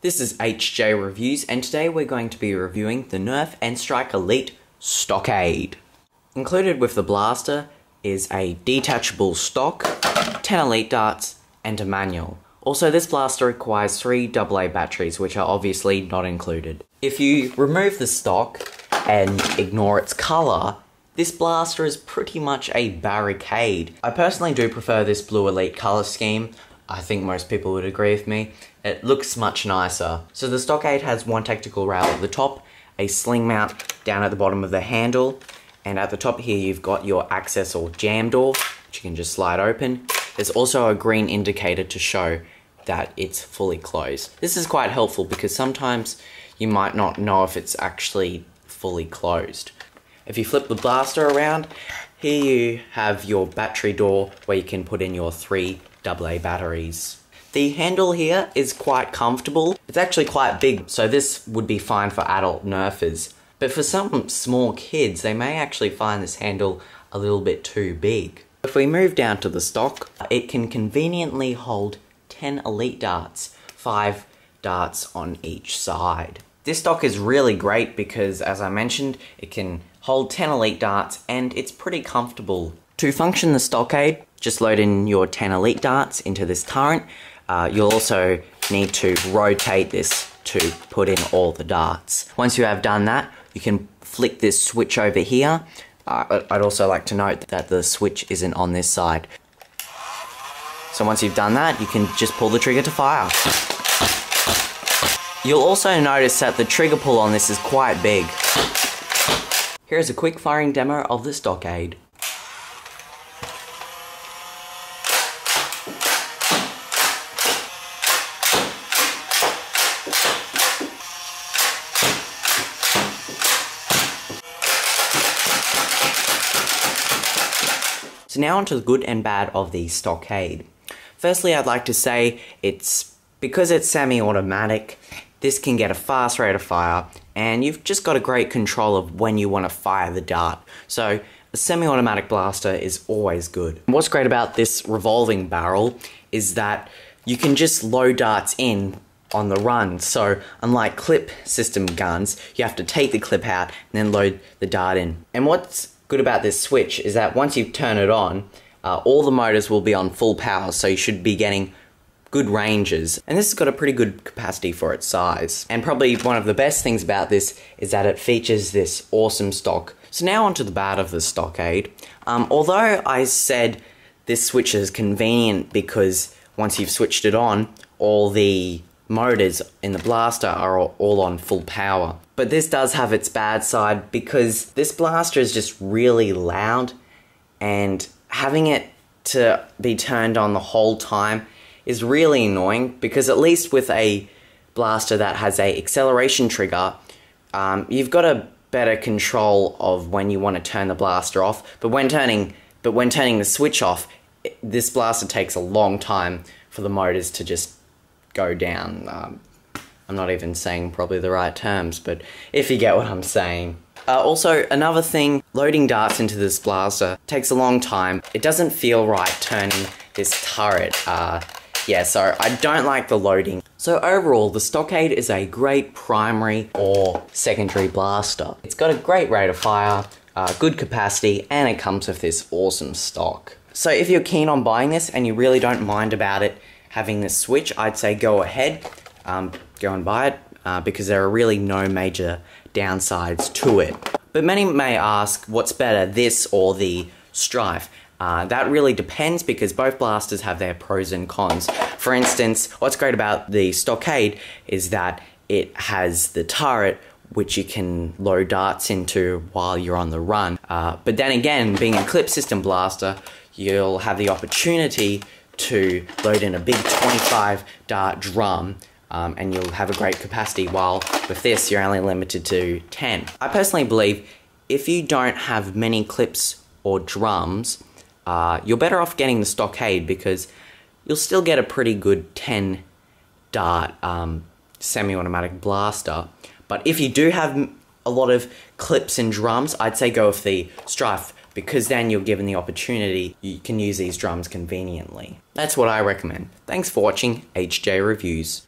This is HJ Reviews, and today we're going to be reviewing the NERF and Strike Elite Stockade. Included with the blaster is a detachable stock, 10 elite darts, and a manual. Also, this blaster requires 3 AA batteries, which are obviously not included. If you remove the stock and ignore its colour, this blaster is pretty much a barricade. I personally do prefer this blue elite colour scheme. I think most people would agree with me. It looks much nicer. So the Stockade has one tactical rail at the top, a sling mount down at the bottom of the handle, and at the top here you've got your access or jam door, which you can just slide open. There's also a green indicator to show that it's fully closed. This is quite helpful because sometimes you might not know if it's actually fully closed. If you flip the blaster around, here you have your battery door where you can put in your 3 AA batteries. The handle here is quite comfortable. It's actually quite big, so this would be fine for adult nerfers. But for some small kids, they may actually find this handle a little bit too big. If we move down to the stock, it can conveniently hold 10 elite darts, 5 darts on each side. This stock is really great because, as I mentioned, it can hold 10 elite darts and it's pretty comfortable. To function the Stockade, just load in your 10 elite darts into this turret. You'll also need to rotate this to put in all the darts. Once you have done that, you can flick this switch over here. I'd also like to note that the switch isn't on this side. So once you've done that, you can just pull the trigger to fire. You'll also notice that the trigger pull on this is quite big. Here's a quick firing demo of the Stockade. So now onto the good and bad of the Stockade. Firstly, I'd like to say because it's semi-automatic, this can get a fast rate of fire, and you've just got a great control of when you want to fire the dart. So a semi-automatic blaster is always good. And what's great about this revolving barrel is that you can just load darts in on the run. So unlike clip system guns, you have to take the clip out and then load the dart in. And what's good about this switch is that once you turn it on, all the motors will be on full power, so you should be getting good ranges. And this has got a pretty good capacity for its size. And probably one of the best things about this is that it features this awesome stock. So now onto the bad of the Stockade. Although I said this switch is convenient because once you've switched it on, all the motors in the blaster are all on full power. But this does have its bad side because this blaster is just really loud, and having it to be turned on the whole time is really annoying, because at least with a blaster that has a acceleration trigger, you've got a better control of when you want to turn the blaster off. But when turning the switch off, this blaster takes a long time for the motors to just go down. I'm not even saying probably the right terms, but if you get what I'm saying. Also, another thing, loading darts into this blaster takes a long time. It doesn't feel right turning this turret. Yeah, so I don't like the loading. So overall, the Stockade is a great primary or secondary blaster. It's got a great rate of fire, good capacity, and it comes with this awesome stock. So if you're keen on buying this and you really don't mind about it having this switch, I'd say go ahead, go and buy it, because there are really no major downsides to it. But many may ask, what's better, this or the Strife? That really depends because both blasters have their pros and cons. For instance, what's great about the Stockade is that it has the turret which you can load darts into while you're on the run. But then again, being a clip system blaster, you'll have the opportunity to load in a big 25 dart drum, and you'll have a great capacity, while with this you're only limited to 10. I personally believe if you don't have many clips or drums, you're better off getting the Stockade because you'll still get a pretty good 10 dart semi-automatic blaster. But if you do have a lot of clips and drums, I'd say go with the Strife, because then you're given the opportunity, you can use these drums conveniently. That's what I recommend. Thanks for watching HJ Reviews.